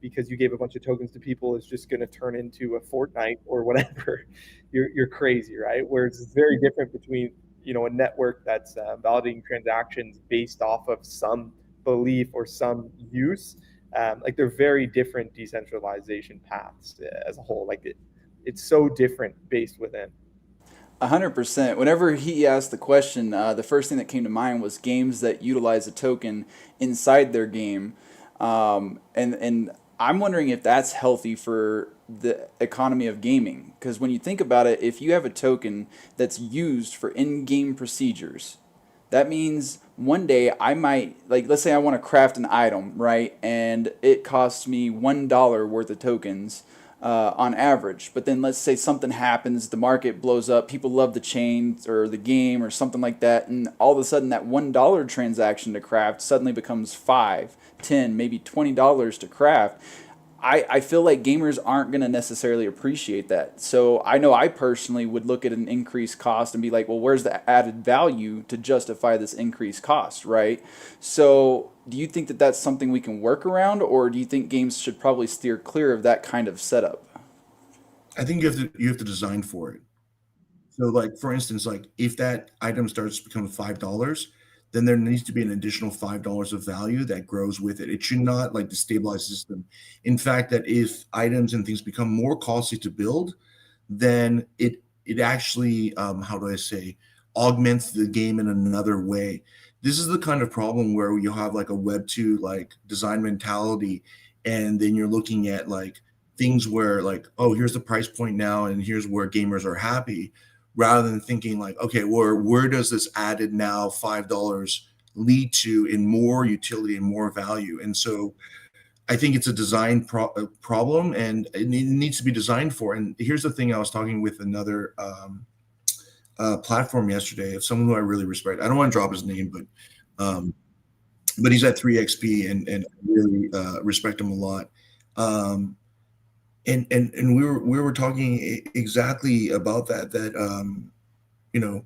because you gave a bunch of tokens to people, is just going to turn into a Fortnite or whatever, you're crazy, right? Whereas it's very different between a network that's validating transactions based off of some belief or some use. Like they're very different decentralization paths as a whole. Like it's so different based within. 100%. Whenever he asked the question, the first thing that came to mind was games that utilize a token inside their game, and I'm wondering if that's healthy for the economy of gaming. Because when you think about it, if you have a token that's used for in-game procedures, that means one day I might, like, let's say I want to craft an item, right? And it costs me $1 worth of tokens on average. But then let's say something happens, the market blows up, people love the chain or the game or something like that, and all of a sudden that $1 transaction to craft suddenly becomes 5, 10, maybe $20 to craft. I feel like gamers aren't going to necessarily appreciate that. So I know I personally would look at an increased cost and be like, well, where's the added value to justify this increased cost, right? So do you think that that's something we can work around, or do you think games should probably steer clear of that kind of setup? I think you have to design for it. So, like for instance, like if that item starts to become $5, then there needs to be an additional $5 of value that grows with it. It should not like destabilize the system. In fact, that if items and things become more costly to build, then it actually how do I say, augments the game in another way. This is the kind of problem where you have like a Web 2 like design mentality, and then you're looking at like things where like, oh, here's the price point now, and here's where gamers are happy, rather than thinking like, okay, where does this added now $5 lead to in more utility and more value? And so I think it's a design problem, and it needs to be designed for. And here's the thing: I was talking with another platform yesterday of someone who I really respect. I don't want to drop his name, um, but he's at 3XP, and I really respect him a lot. Um, and we were talking exactly about that you know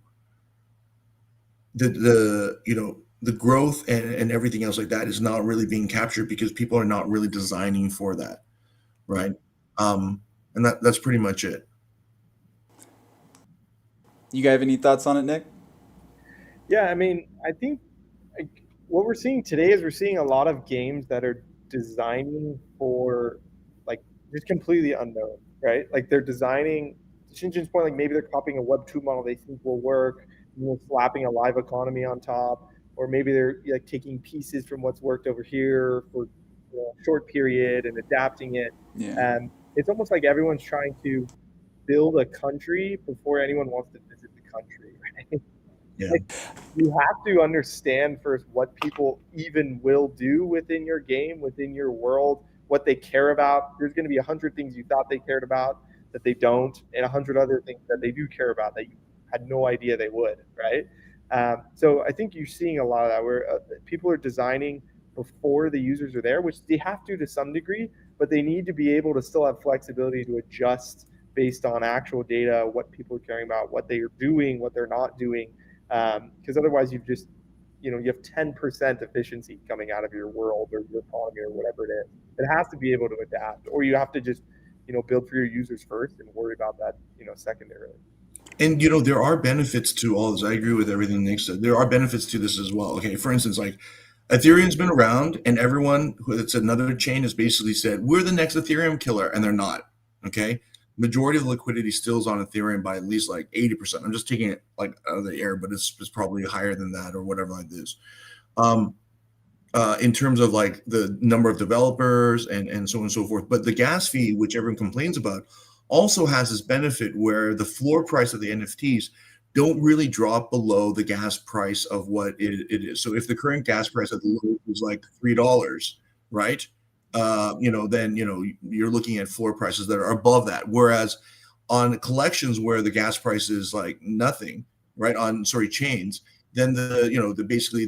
the growth and everything else like that is not really being captured because people are not really designing for that, right? And that's pretty much it. You guys have any thoughts on it, Nick? Yeah, I mean, I think like, what we're seeing today is we're seeing a lot of games that are designing for like just completely unknown, right? Like they're designing to Shinjin's point, like maybe they're copying a Web 2 model they think will work, slapping a live economy on top, or maybe they're like taking pieces from what's worked over here for a short period and adapting it. Yeah. And it's almost like everyone's trying to build a country before anyone wants to visit the country, right? Yeah. Like you have to understand first what people even will do within your game, within your world, what they care about. There's going to be 100 things you thought they cared about that they don't, and 100 other things that they do care about that you had no idea they would, right? So I think you're seeing a lot of that where people are designing before the users are there, which they have to some degree, but they need to be able to still have flexibility to adjust based on actual data, what people are caring about, what they are doing, what they're not doing, because otherwise you've just you have 10% efficiency coming out of your world or your economy or whatever it is. It has to be able to adapt, or you have to just build for your users first and worry about that secondarily. And there are benefits to all this. I agree with everything Nick said. There are benefits to this as well. Okay, for instance, like Ethereum's been around, and everyone that's another chain has basically said we're the next Ethereum killer, and they're not. Okay, majority of the liquidity still is on Ethereum by at least like 80%. I'm just taking it like out of the air, but it's probably higher than that or whatever like this. In terms of like the number of developers and so on and so forth. But the gas fee, which everyone complains about, also has this benefit where the floor price of the NFTs don't really drop below the gas price of what it is. So if the current gas price at the low is like $3, right? Then you're looking at floor prices that are above that. Whereas on collections where the gas price is like nothing, right? On chains, then the basically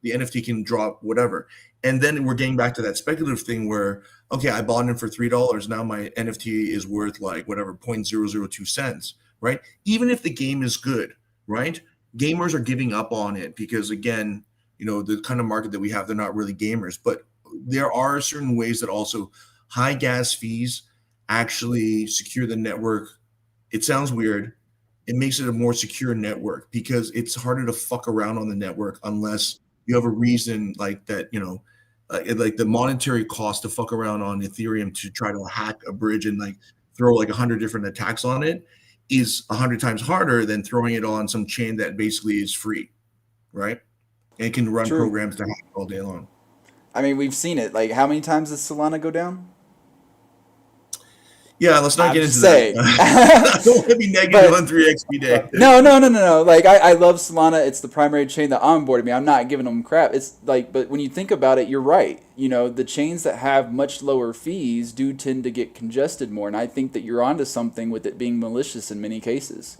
the NFT can drop whatever. And then we're getting back to that speculative thing where, okay, I bought it for $3. Now my NFT is worth like whatever, 0.002 cents, right? Even if the game is good, right? Gamers are giving up on it because, again, the kind of market that we have, they're not really gamers. But there are certain ways that also high gas fees actually secure the network. It sounds weird. It makes it a more secure network because it's harder to fuck around on the network unless you have a reason like that, like the monetary cost to fuck around on Ethereum to try to hack a bridge and like throw like 100 different attacks on it is 100 times harder than throwing it on some chain that basically is free, right? And can run True. programs to hack all day long. I mean, we've seen it. Like, how many times does Solana go down? Yeah, let's not I'm get just into saying. that. I don't want to be negative But on 3xp day. no. Like, I love Solana. It's the primary chain that onboarded me. I'm not giving them crap. It's like, but when you think about it, you're right. The chains that have much lower fees do tend to get congested more, and I think that you're onto something with it being malicious in many cases.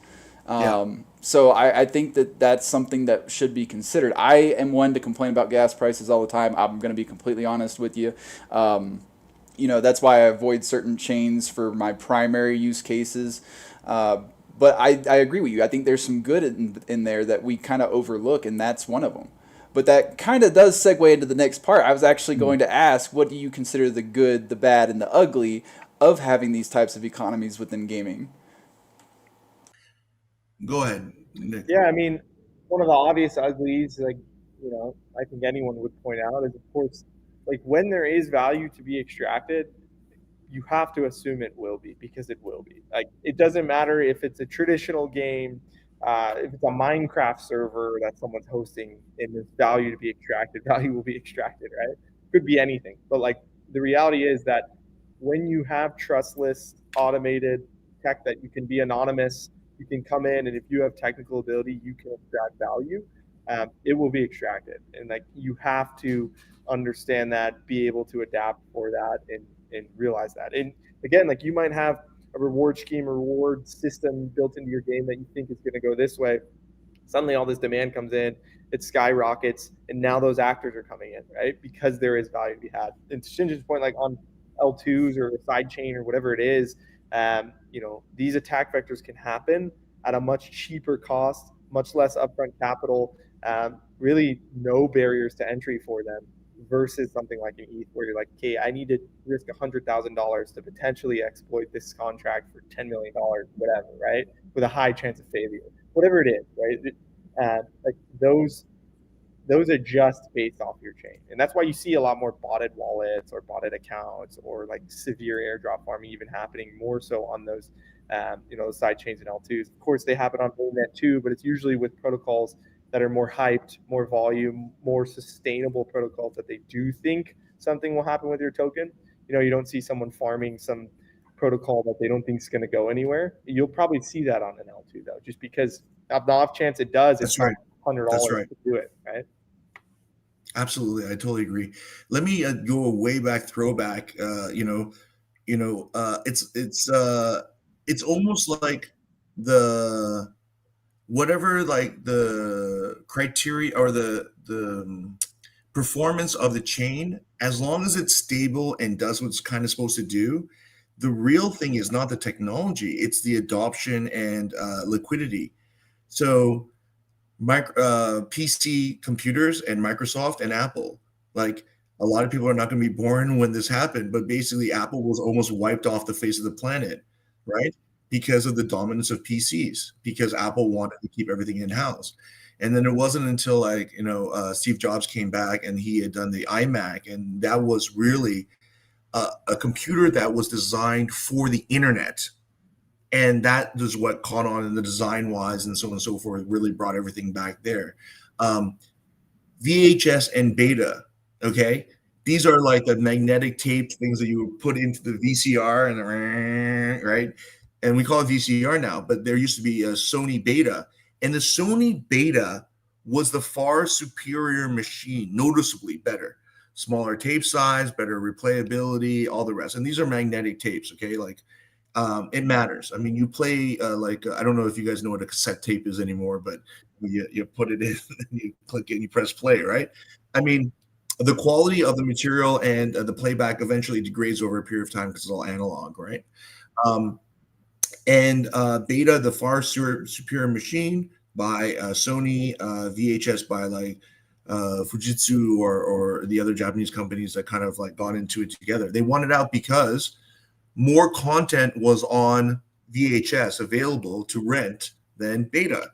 Yeah. So I think that that's something that should be considered. I am one to complain about gas prices all the time. I'm going to be completely honest with you. That's why I avoid certain chains for my primary use cases. But I agree with you. I think there's some good in there that we kind of overlook, and that's one of them. But that kind of does segue into the next part. I was actually going to ask, what do you consider the good, the bad, and the ugly of having these types of economies within gaming? Go ahead, Nick. Yeah, I mean, one of the obvious uglies, like, I think anyone would point out is, of course, like when there is value to be extracted, you have to assume it will be because it will be. Like, it doesn't matter if it's a traditional game, if it's a Minecraft server that someone's hosting and there's value to be extracted, value will be extracted, right? Could be anything. But like the reality is that when you have trustless, automated tech that you can be anonymous, you can come in, and if you have technical ability, you can extract value. It will be extracted, and like you have to understand that, be able to adapt for that, and realize that. And again, like you might have a reward scheme, a reward system built into your game that you think is going to go this way. Suddenly, all this demand comes in, it skyrockets, and now those actors are coming in, right? Because there is value to be had. And to Shinji's point, like on L2s or a side chain or whatever it is, these attack vectors can happen at a much cheaper cost, much less upfront capital, really no barriers to entry for them versus something like an ETH where you're like, okay, I need to risk $100,000 to potentially exploit this contract for $10 million, whatever, right? With a high chance of failure, whatever it is, right? Like those adjust based off your chain. And that's why you see a lot more botted wallets or botted accounts or like severe airdrop farming even happening more so on those, side chains and L2s. Of course, they happen on mainnet too, but it's usually with protocols that are more hyped, more volume, more sustainable protocols that they do think something will happen with your token. You don't see someone farming some protocol that they don't think is going to go anywhere. You'll probably see that on an L2 though, just because of the off chance it does, it's That's right. That's $100 right. to do it, right? Absolutely, I totally agree. Let me go a way back throwback. It's almost like the whatever like the criteria or the performance of the chain, as long as it's stable and does what's kind of supposed to do. The real thing is not the technology; it's the adoption and liquidity. So PC computers and Microsoft and Apple. Like a lot of people are not going to be born when this happened, but basically Apple was almost wiped off the face of the planet, right? Because of the dominance of PCs, because Apple wanted to keep everything in house. And then it wasn't until Steve Jobs came back and he had done the iMac, and that was really a computer that was designed for the internet, and that is what caught on in the design wise and so on and so forth, really brought everything back there. VHS and beta, okay, these are like the magnetic tape things that you would put into the VCR, and right, and we call it VCR now, but there used to be a Sony beta, and the Sony beta was the far superior machine, noticeably better, smaller tape size, better replayability, all the rest. And these are magnetic tapes, okay, like It matters. I mean, you play like I don't know if you guys know what a cassette tape is anymore, but you put it in, and you click it, and you press play, right? I mean, the quality of the material and the playback eventually degrades over a period of time because it's all analog, right? Um, and Beta, the far superior machine by Sony, VHS by like Fujitsu or the other Japanese companies that kind of like got into it together. They wanted out because more content was on VHS available to rent than Beta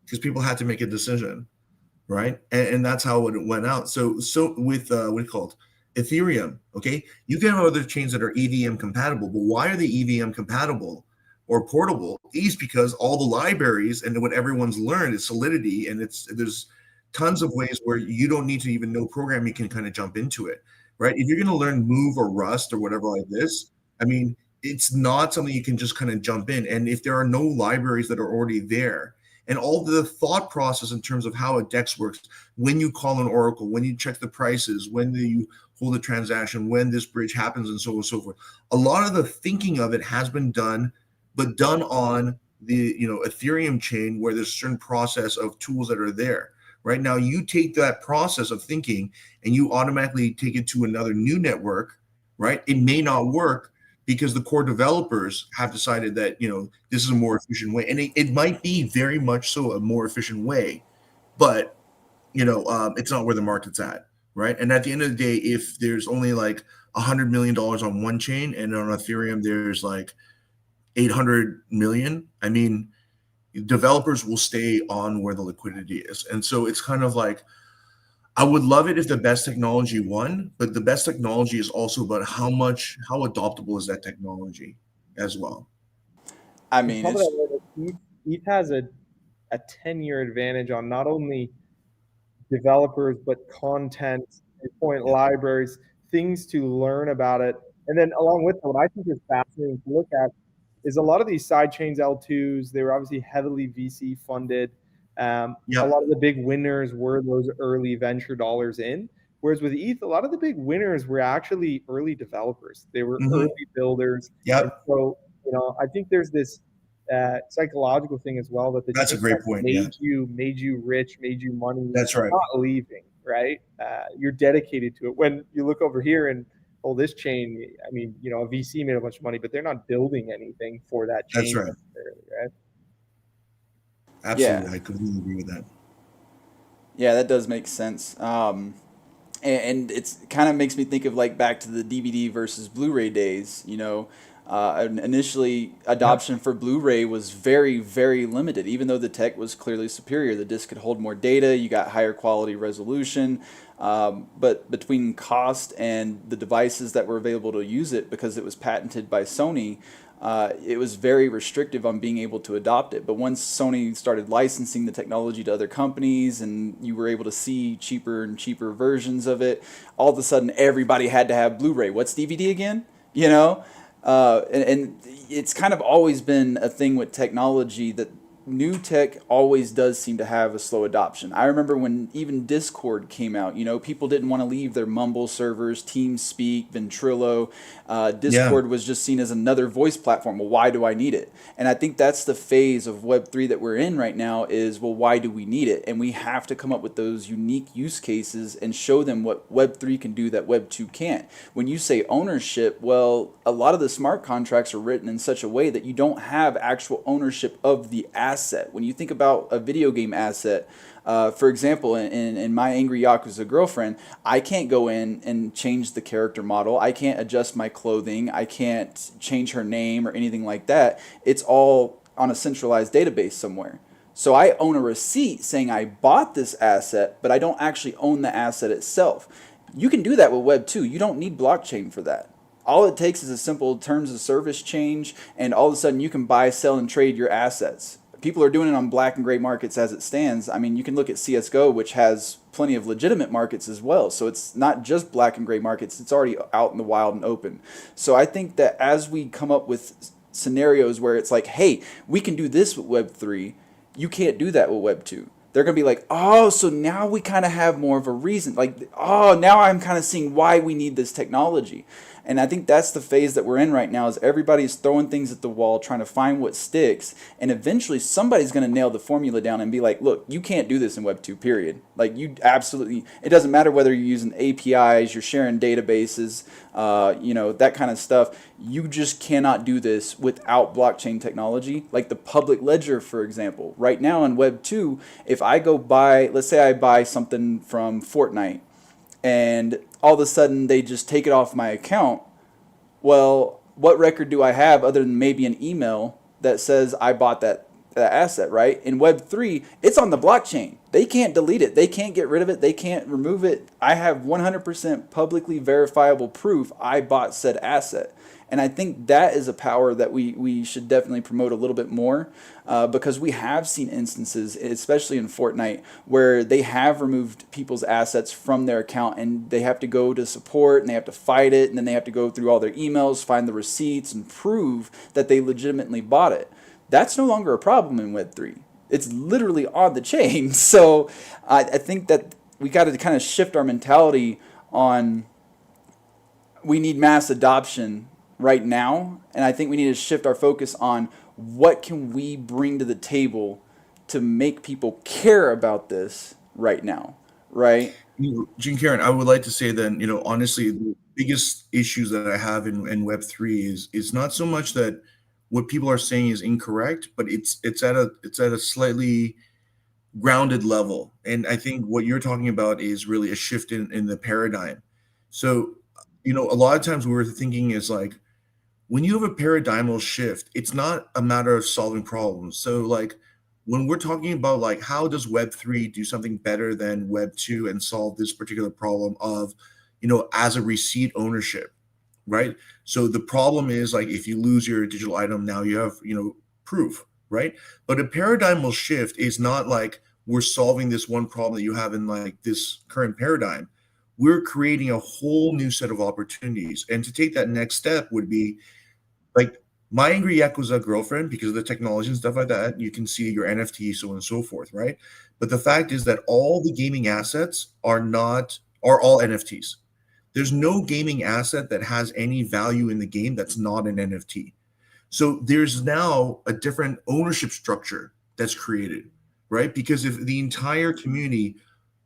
because people had to make a decision, right? And that's how it went out. So with what do you call it? Ethereum, okay, you can have other chains that are EVM compatible, but why are they EVM compatible or portable? Is because all the libraries and what everyone's learned is Solidity, and there's tons of ways where you don't need to even know programming, you can kind of jump into it, right? If you're going to learn Move or Rust or whatever like this, I mean, it's not something you can just kind of jump in. And if there are no libraries that are already there, and all the thought process in terms of how a DEX works, when you call an Oracle, when you check the prices, when you hold a transaction, when this bridge happens, and so on and so forth. A lot of the thinking of it has been done, but done on the Ethereum chain where there's a certain process of tools that are there. Right now, you take that process of thinking and you automatically take it to another new network, right? It may not work because the core developers have decided that this is a more efficient way, and it might be very much so a more efficient way, but it's not where the market's at, right? And at the end of the day, if there's only like $100 million on one chain and on Ethereum there's like 800 million, I mean, developers will stay on where the liquidity is, and so it's kind of like I would love it if the best technology won, but the best technology is also about how adoptable is that technology as well. I On mean, top of it's that, ETH has a 10-year advantage on not only developers, but content, point Yeah. libraries, things to learn about it. And then along with that, what I think is fascinating to look at is a lot of these side chains L2s, they were obviously heavily VC funded. A Yep. lot of the big winners were those early venture dollars in. Whereas with ETH, a lot of the big winners were actually early developers. They were Hmm. early builders. And Yep. so, I think there's this psychological thing as well that the That's a chain that great point. Yeah. made you rich, made you money, That's right. not leaving, right? You're dedicated to it. When you look over here and this chain, I mean, a VC made a bunch of money, but they're not building anything for that That's chain right. necessarily, right? Absolutely. yeah, I completely agree with that. yeah, that does make sense. And it's kind of makes me think of like back to the DVD versus Blu-ray days. Initially Yep. adoption for Blu-ray was very, very limited. Even though the tech was clearly superior, the disc could hold more data. You got higher quality resolution. But between cost and the devices that were available to use it, because it was patented by Sony, it was very restrictive on being able to adopt it. But once Sony started licensing the technology to other companies and you were able to see cheaper and cheaper versions of it, all of a sudden everybody had to have Blu-ray. What's DVD again? You know? And it's kind of always been a thing with technology that new tech always does seem to have a slow adoption. I remember when even Discord came out, people didn't want to leave their Mumble servers, TeamSpeak, Ventrilo. Yeah. Discord was just seen as another voice platform. Well, why do I need it? And I think that's the phase of Web3 that we're in right now is, well, why do we need it? And we have to come up with those unique use cases and show them what Web3 can do that Web2 can't. When you say ownership, well, a lot of the smart contracts are written in such a way that you don't have actual ownership of the asset. When you think about a video game asset, for example, in My Angry Yakuza Girlfriend, I can't go in and change the character model. I can't adjust my clothing. I can't change her name or anything like that. It's all on a centralized database somewhere. So I own a receipt saying I bought this asset, but I don't actually own the asset itself. You can do that with Web 2. You don't need blockchain for that. All it takes is a simple terms of service change, and all of a sudden you can buy, sell, and trade your assets. People are doing it on black and gray markets as it stands. I mean, you can look at CSGO, which has plenty of legitimate markets as well. So it's not just black and gray markets, it's already out in the wild and open. So I think that as we come up with scenarios where it's like, hey, we can do this with Web3, you can't do that with Web2. They're going to be like, oh, so now we kind of have more of a reason. Like, oh, now I'm kind of seeing why we need this technology. And I think that's the phase that we're in right now is everybody's throwing things at the wall, trying to find what sticks. And eventually somebody's going to nail the formula down and be like, look, you can't do this in Web 2, period. Like you absolutely, it doesn't matter whether you're using APIs, you're sharing databases, that kind of stuff. You just cannot do this without blockchain technology. Like the public ledger, for example. Right now in Web 2, if I go buy, let's say I buy something from Fortnite, and all of a sudden they just take it off my account, well, what record do I have other than maybe an email that says I bought that asset, right? In Web3, it's on the blockchain. They can't delete it. They can't get rid of it. They can't remove it. I have 100% publicly verifiable proof I bought said asset. And I think that is a power that we should definitely promote a little bit more, because we have seen instances, especially in Fortnite, where they have removed people's assets from their account and they have to go to support and they have to fight it, and then they have to go through all their emails, find the receipts, and prove that they legitimately bought it. That's no longer a problem in Web3. It's literally on the chain. So I think that we got to kind of shift our mentality on we need mass adoption right now, and I think we need to shift our focus on what can we bring to the table to make people care about this right now, right? Gene Karen, I would like to say that, honestly, the biggest issues that I have in Web3 is not so much that what people are saying is incorrect, but it's at a slightly grounded level. And I think what you're talking about is really a shift in the paradigm. So, a lot of times we were thinking is like, when you have a paradigmal shift, it's not a matter of solving problems. So like when we're talking about like how does Web3 do something better than Web2 and solve this particular problem of, as a receipt ownership, right? So the problem is like if you lose your digital item, now you have, proof, right? But a paradigmal shift is not like we're solving this one problem that you have in like this current paradigm. We're creating a whole new set of opportunities. And to take that next step would be like my angry Yakuza girlfriend, because of the technology and stuff like that, you can see your NFT, so on and so forth, right? But the fact is that all the gaming assets are all NFTs. There's no gaming asset that has any value in the game that's not an NFT. So there's now a different ownership structure that's created, right? Because if the entire community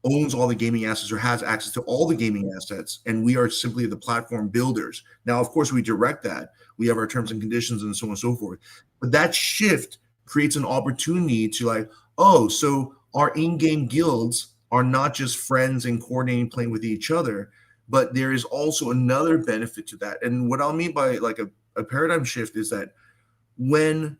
owns all the gaming assets or has access to all the gaming assets, and we are simply the platform builders. Now, of course, we direct that. We have our terms and conditions and so on and so forth. But that shift creates an opportunity to like, oh, so our in-game guilds are not just friends and coordinating, playing with each other, but there is also another benefit to that. And what I'll mean by like a paradigm shift is that when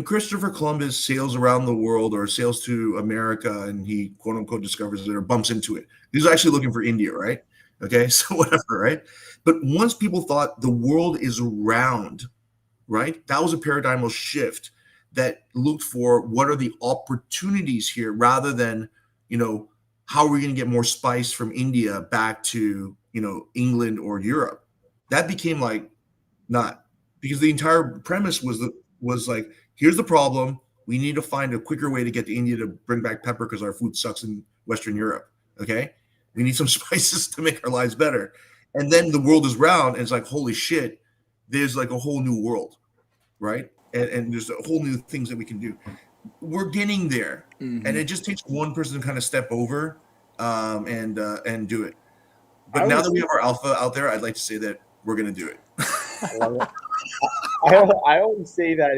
Christopher Columbus sails around the world or sails to America and he quote unquote discovers it or bumps into it, he's actually looking for India, right? Okay, so whatever, right? But once people thought the world is round, right? That was a paradigmal shift that looked for what are the opportunities here rather than, how are we going to get more spice from India back to, England or Europe? That became like not, because the entire premise was like, here's the problem. We need to find a quicker way to get to India to bring back pepper because our food sucks in Western Europe. Okay. We need some spices to make our lives better. And then the world is round and it's like, holy shit, there's like a whole new world, right? And there's a whole new things that we can do. We're getting there. Mm-hmm. And it just takes one person to kind of step over and do it. But now that we have our alpha out there, I'd like to say that we're going to do it. I love it. I always say that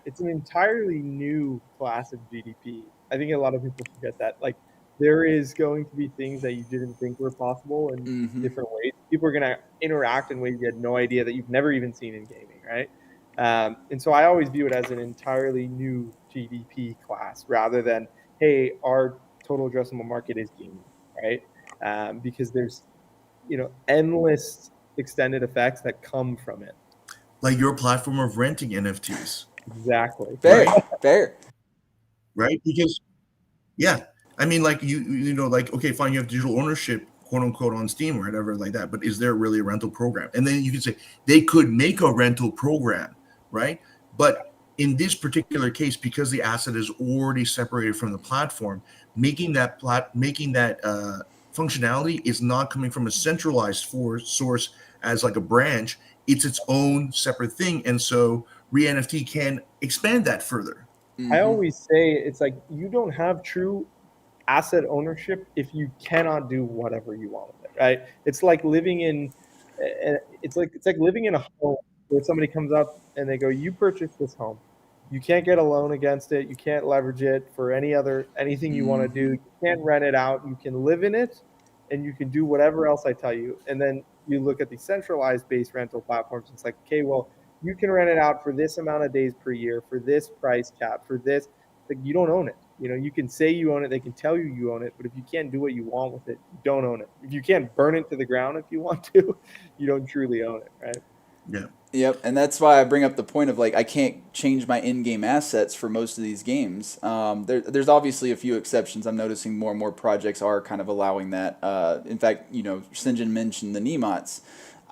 it's an entirely new class of GDP. I think a lot of people forget that. Like there is going to be things that you didn't think were possible in different ways. People are going to interact in ways you had no idea that you've never even seen in gaming, right? And so I always view it as an entirely new GDP class rather than, hey, our total addressable market is gaming, right? Because there's, endless extended effects that come from it. Like your platform of renting NFTs. Exactly. Fair. Right? Because, yeah, I mean, like like, okay, fine, you have digital ownership, quote unquote, on Steam or whatever like that, but is there really a rental program? And then you can say they could make a rental program, right? But in this particular case, because functionality is not coming from a centralized source as like a branch. It's its own separate thing, and so re-NFT can expand that further. I Mm-hmm. always say it's like you don't have true asset ownership if you cannot do whatever you want with it, right? It's like living in, it's like living in a home where somebody comes up and they go, "You purchased this home, you can't get a loan against it, you can't leverage it for anything you want to do, Mm-hmm. you can't rent it out, you can live in it, and you can do whatever else I tell you." And then you look at the centralized base rental platforms. It's like, okay, well, you can rent it out for this amount of days per year, for this price cap, for this. Like, you don't own it. You can say you own it. They can tell you you own it, but if you can't do what you want with it, you don't own it. If you can't burn it to the ground if you want to, you don't truly own it, right? Yeah. Yep, and that's why I bring up the point of like I can't change my in-game assets for most of these games. There's obviously a few exceptions. I'm noticing more and more projects are kind of allowing that. In fact, Sinjin mentioned the Nemots.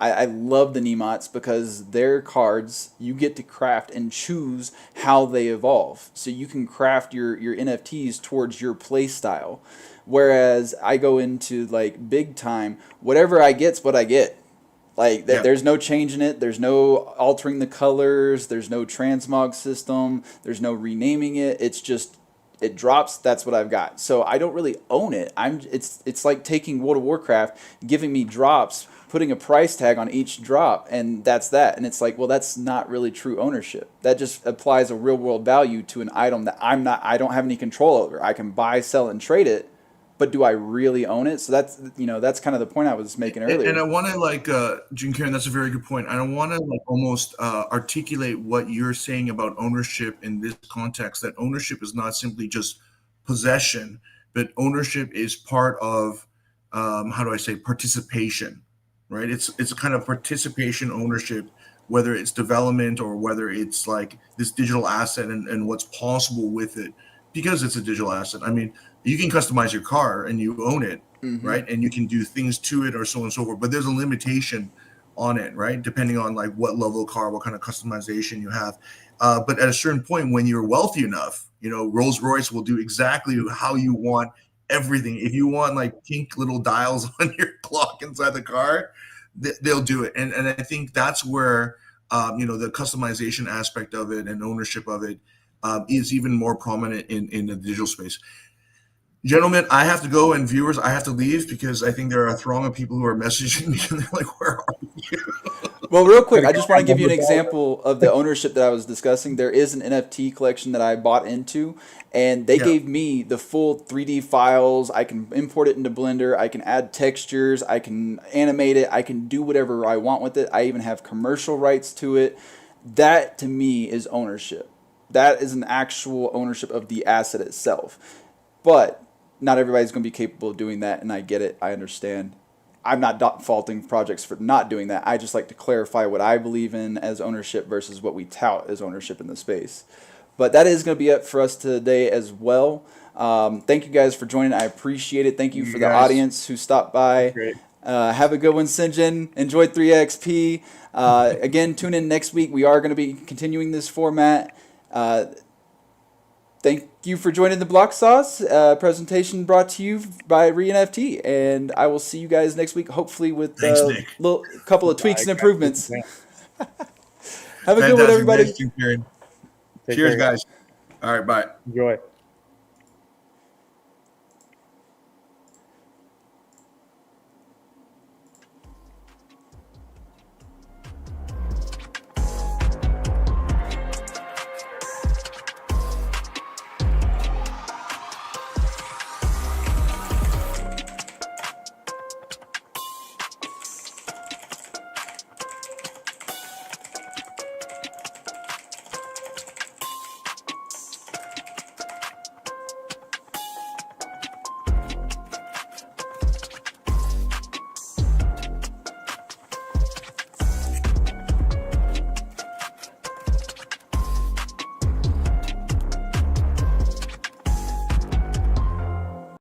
I love the Nemots because their cards you get to craft and choose how they evolve. So you can craft your NFTs towards your play style. Whereas I go into like big time, whatever I get's what I get. Like Yeah. there's no changing it. There's no altering the colors. There's no transmog system. There's no renaming it. It's just it drops. That's what I've got. So I don't really own it. It's like taking World of Warcraft, giving me drops, putting a price tag on each drop, and that's that. And it's like, well, that's not really true ownership. That just applies a real world value to an item that I don't have any control over. I can buy, sell, and trade it, but do I really own it? So that's kind of the point I was making earlier. And I want to like Jim Karen, that's a very good point. I don't want to like almost articulate what you're saying about ownership in this context. That ownership is not simply just possession, but ownership is part of how do I say participation, right? It's a kind of participation ownership, whether it's development or whether it's like this digital asset and what's possible with it, because it's a digital asset. I mean, you can customize your car and you own it, Mm-hmm. right? And you can do things to it or so on and so forth. But there's a limitation on it, right? Depending on like what level of car, what kind of customization you have. But at a certain point, when you're wealthy enough, Rolls Royce will do exactly how you want everything. If you want like pink little dials on your clock inside the car, they'll do it. And I think that's where the customization aspect of it and ownership of it is even more prominent in the digital space. Gentlemen, I have to go, and viewers, I have to leave because I think there are a throng of people who are messaging me and they're like, "Where are you?" Well, real quick, I just want to give you an example of the ownership that I was discussing. There is an NFT collection that I bought into, and they Yeah. gave me the full 3D files. I can import it into Blender. I can add textures. I can animate it. I can do whatever I want with it. I even have commercial rights to it. That, to me, is ownership. That is an actual ownership of the asset itself. But not everybody's going to be capable of doing that, and I get it. I understand. I'm not faulting projects for not doing that. I just like to clarify what I believe in as ownership versus what we tout as ownership in the space. But that is going to be it for us today as well. Thank you guys for joining. I appreciate it. Thank you for the audience who stopped by. Great. Have a good one, Sinjin. Enjoy 3XP. Again, tune in next week. We are going to be continuing this format. Thank you for joining the Block Sauce presentation brought to you by ReNFT. And I will see you guys next week, hopefully with Thanks, a Nick. couple of tweaks and improvements. Yeah. Have a good one, Fantastic. everybody. Thanks, Jim Karen. Take Cheers, care, guys. All right, bye. Enjoy.